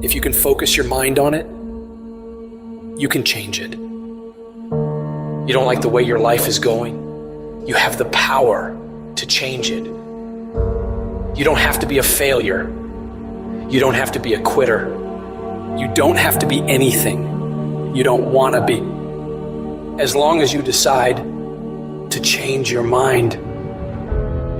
If you can focus your mind on it, you can change it. You don't like the way your life is going? You have the power to change it. You don't have to be a failure. You don't have to be a quitter. You don't have to be anything you don't want to be. As long as you decide to change your mind.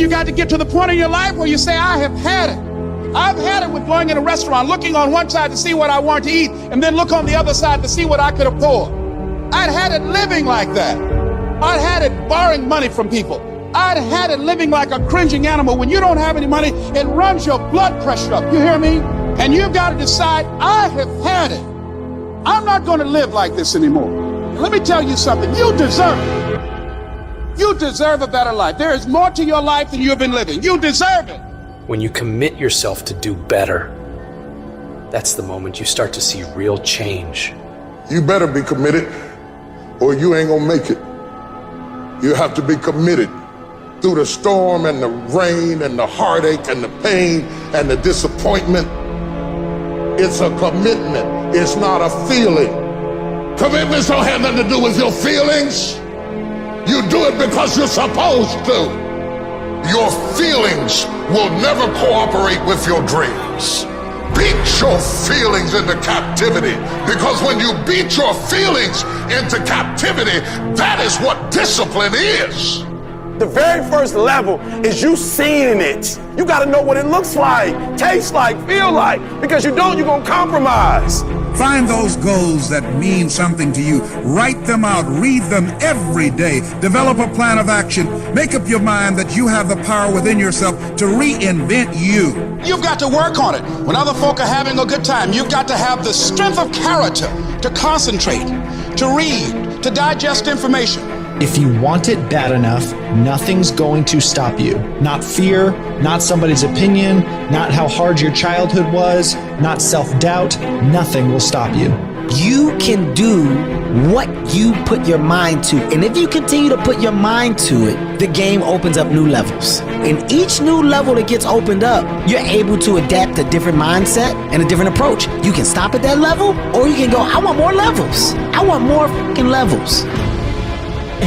You got to get to the point in your life where you say, I have had it. I've had it with going in a restaurant, looking on one side to see what I want to eat, and then look on the other side to see what I could afford. I'd had it living like that. I'd had it borrowing money from people. I'd had it living like a cringing animal. When you don't have any money, it runs your blood pressure up. You hear me? And you've got to decide, I have had it. I'm not going to live like this anymore. Let me tell you something. You deserve it. You deserve a better life. There is more to your life than you've been living. You deserve it. When you commit yourself to do better, that's the moment you start to see real change. You better be committed or you ain't gonna make it. You have to be committed through the storm and the rain and the heartache and the pain and the disappointment. It's a commitment. It's not a feeling. Commitments don't have nothing to do with your feelings. You do it because you're supposed to. Your feelings will never cooperate with your dreams. Beat your feelings into captivity, because when you beat your feelings into captivity, that is what discipline is. The very first level is you seeing it. You got to know what it looks like, tastes like, feel like, because you don't, you're going to compromise. Find those goals that mean something to you. Write them out. Read them every day. Develop a plan of action. Make up your mind that you have the power within yourself to reinvent you. You've got to work on it. When other folk are having a good time, you've got to have the strength of character to concentrate, to read, to digest information. If you want it bad enough, nothing's going to stop you. Not fear, not somebody's opinion, not how hard your childhood was, not self-doubt. Nothing will stop you. You can do what you put your mind to. And if you continue to put your mind to it, the game opens up new levels. And each new level that gets opened up, you're able to adapt a different mindset and a different approach. You can stop at that level, or you can go, I want more levels. I want more fucking levels.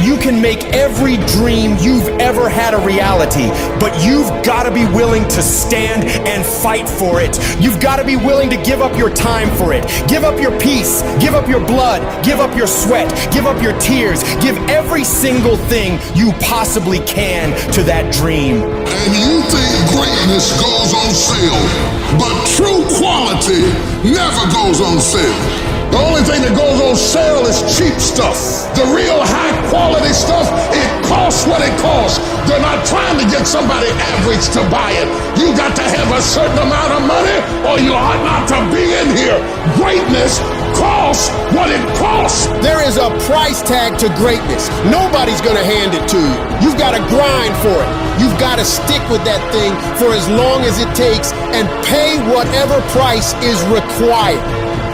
You can make every dream you've ever had a reality, but you've got to be willing to stand and fight for it. You've got to be willing to give up your time for it. Give up your peace, give up your blood, give up your sweat, give up your tears, give every single thing you possibly can to that dream. And you think greatness goes on sale, but true quality never goes on sale. The only thing that goes on sale is cheap stuff. The real high quality stuff, it costs what it costs. They're not trying to get somebody average to buy it. You got to have a certain amount of money or you ought not to be in here. Greatness costs what it costs. There is a price tag to greatness. Nobody's gonna hand it to you. You've got to grind for it. You've got to stick with that thing for as long as it takes and pay whatever price is required.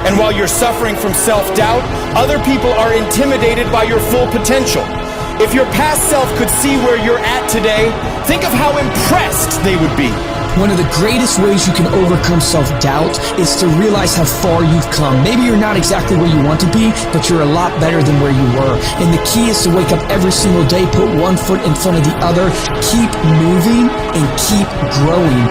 And while you're suffering from self-doubt, other people are intimidated by your full potential. If your past self could see where you're at today, think of how impressed they would be. One of the greatest ways you can overcome self-doubt is to realize how far you've come. Maybe you're not exactly where you want to be, but you're a lot better than where you were. And the key is to wake up every single day, put one foot in front of the other, keep moving, and keep growing.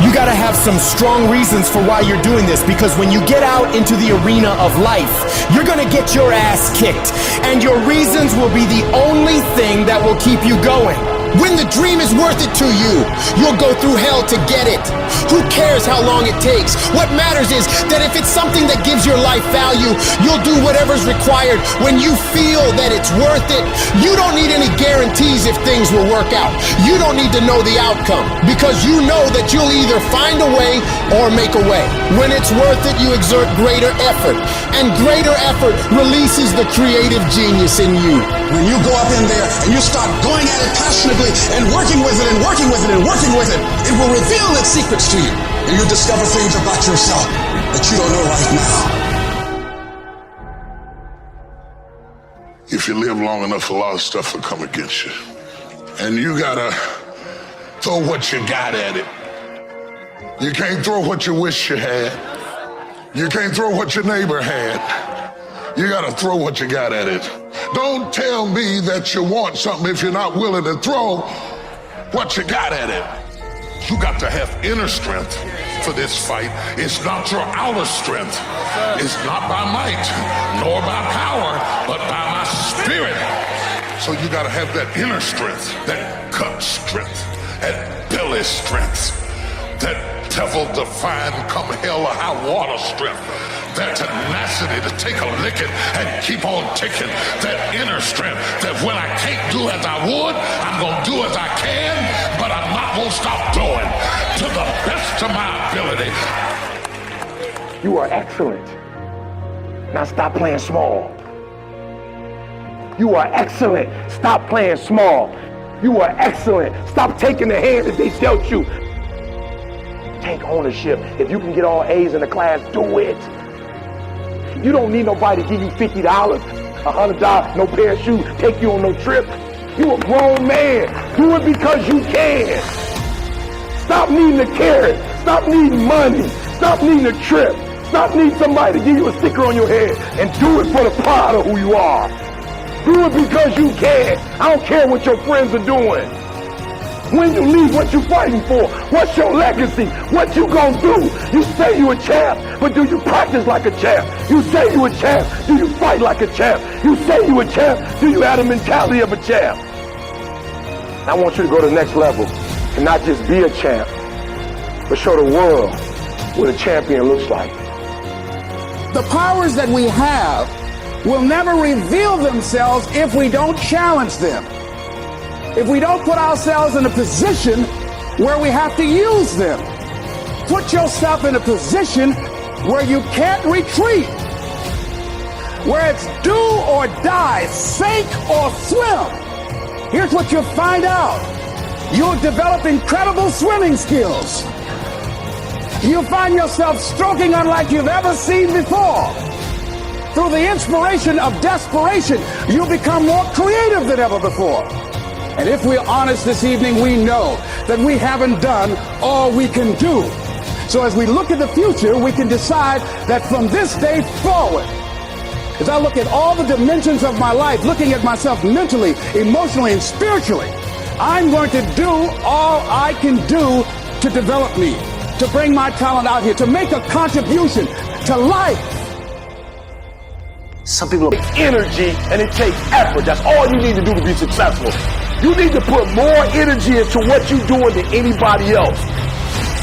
You gotta have some strong reasons for why you're doing this, because when you get out into the arena of life, you're gonna get your ass kicked, and your reasons will be the only thing that will keep you going. When the dream is worth it to you, you'll go through hell to get it. Who cares how long it takes? What matters is that if it's something that gives your life value, you'll do whatever's required when you feel that it's worth it. You don't need any guarantees if things will work out. You don't need to know the outcome, because you know that you'll either find a way or make a way. When it's worth it, you exert greater effort, and greater effort releases the creative genius in you. When you go up in there and you start going at it passionately and working with it and working with it and working with it, it will reveal its secrets to you. And you'll discover things about yourself that you don't know right now. If you live long enough, a lot of stuff will come against you. And you gotta throw what you got at it. You can't throw what you wish you had. You can't throw what your neighbor had. You got to throw what you got at it. Don't tell me that you want something if you're not willing to throw what you got at it. You got to have inner strength for this fight. It's not your outer strength. It's not by might, nor by power, but by my spirit. So you got to have that inner strength, that gut strength, that belly strength, that devil-defying come hell or high water strength, that tenacity to take a licking and keep on ticking, that inner strength that when I can't do as I would, I'm going to do as I can, but I'm not going to stop doing to the best of my ability. You are excellent. Now stop playing small. You are excellent. Stop playing small. You are excellent. Stop taking the hand that they dealt you. Take ownership. If you can get all A's in the class, do it. You don't need nobody to give you $50, $100, no pair of shoes, take you on no trip. You a grown man. Do it because you can. Stop needing a carrot. Stop needing money. Stop needing a trip. Stop needing somebody to give you a sticker on your head and do it for the pride of who you are. Do it because you can. I don't care what your friends are doing. When you leave, what you fighting for? What's your legacy? What you gonna do? You say you a champ, but do you practice like a champ? You say you a champ, do you fight like a champ? You say you a champ, do you have the mentality of a champ? I want you to go to the next level and not just be a champ, but show the world what a champion looks like. The powers that we have will never reveal themselves if we don't challenge them. If we don't put ourselves in a position where we have to use them. Put yourself in a position where you can't retreat, where it's do or die, sink or swim. Here's what you'll find out. You'll develop incredible swimming skills. You'll find yourself stroking unlike you've ever seen before. Through the inspiration of desperation, you'll become more creative than ever before. And if we're honest this evening, we know that we haven't done all we can do. So as we look at the future, we can decide that from this day forward, as I look at all the dimensions of my life, looking at myself mentally, emotionally, and spiritually, I'm going to do all I can do to develop me, to bring my talent out here, to make a contribution to life. Some people take energy and it takes effort. That's all you need to do to be successful. You need to put more energy into what you're doing than anybody else.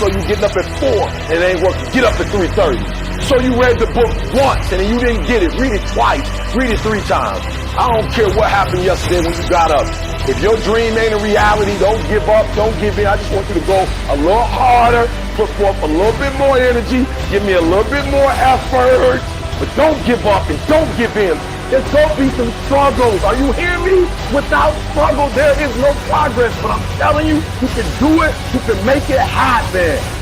So you getting up at 4 and it ain't working. Get up at 3:30. So you read the book once and you didn't get it. Read it twice. Read it 3 times. I don't care what happened yesterday when you got up. If your dream ain't a reality, don't give up. Don't give in. I just want you to go a little harder. Put forth a little bit more energy. Give me a little bit more effort. But don't give up and don't give in. There's going to be some struggles. Are you hearing me? Without struggle, there is no progress. But I'm telling you, you can do it. You can make it happen.